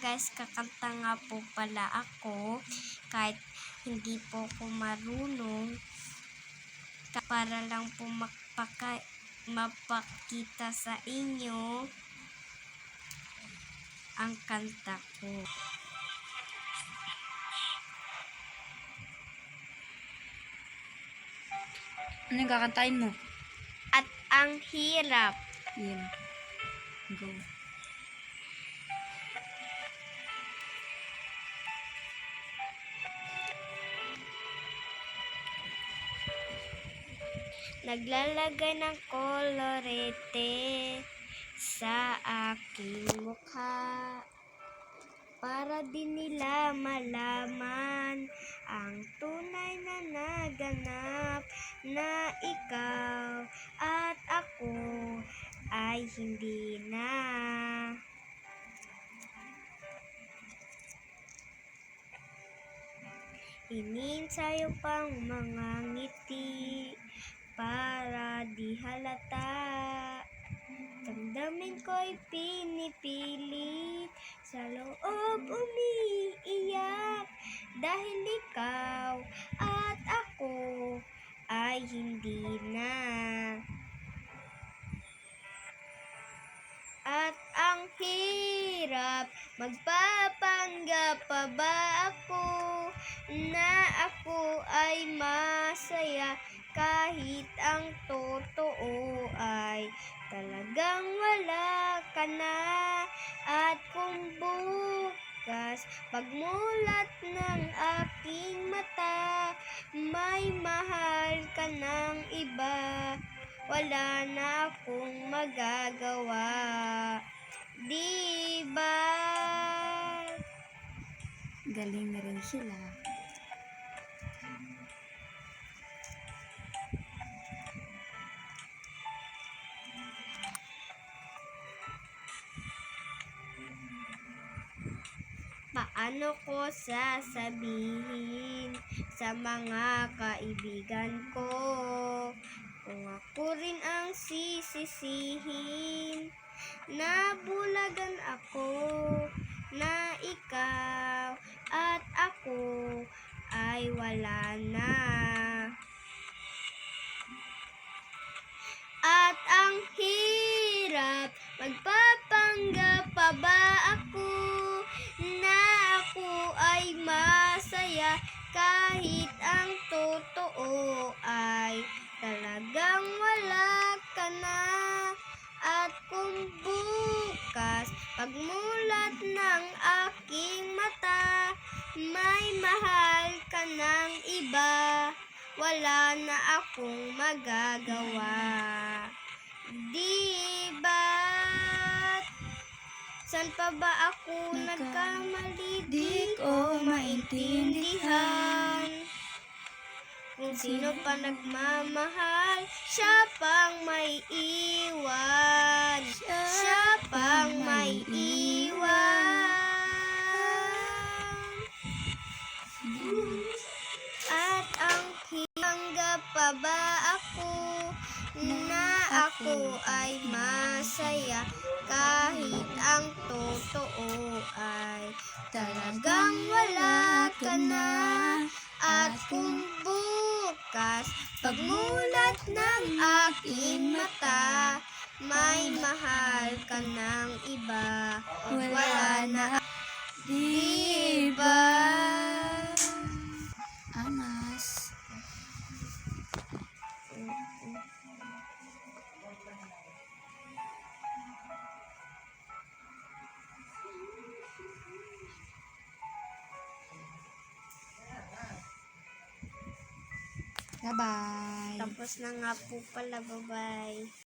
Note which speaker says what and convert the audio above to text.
Speaker 1: guys, kakanta nga po pala ako kahit hindi po ako marunong para lang po mapakita sa inyo ang kanta ko.
Speaker 2: Ano yung kakantahin mo?
Speaker 1: At ang hirap.
Speaker 2: Yun. Go.
Speaker 1: Naglalagay ng kolorete sa aking mukha para din nila malaman ang tunay na naganap, na ikaw at ako ay hindi na. Ininsayo pang mga ngiti para di halata. Damdamin ko'y pinipilit, sa loob umiiyak, dahil ikaw at ako ay hindi na. At ang hirap, magpapanggap pa ba ako na ako ay masaya, kahit ang totoo ay talagang wala ka na. At kung bukas pagmulat ng aking mata, may mahal ka ng iba, wala na akong magagawa. Diba?
Speaker 2: Galing na rin sila.
Speaker 1: Paano ko sasabihin sa mga kaibigan ko kung ako rin ang sisisihin? Nabulagan ako na ikaw at ako ay wala na. At ang hirap, magpapanggap pa ba ako na ako ay masaya, kahit ang totoo ay talagang wala ka na. At kung bukas pagmulat ng aking mata, may mahal ka ng iba, wala na akong magagawa. Diba? San pa ba ako nagkamali? Di ko maintindihan. Kung sino pa nagmamahal, siya pang may iwan. Siya pang may iwan. At ang hinanggap pa ba ako na ako ay masaya, kahit ang totoo ay talagang wala ka na. At kung bukas pagmulat ng aking mata, may mahal ka ng iba, wala na. Diba?
Speaker 2: Amas. Bye-bye.
Speaker 1: Tapos na nga po pala, bye-bye.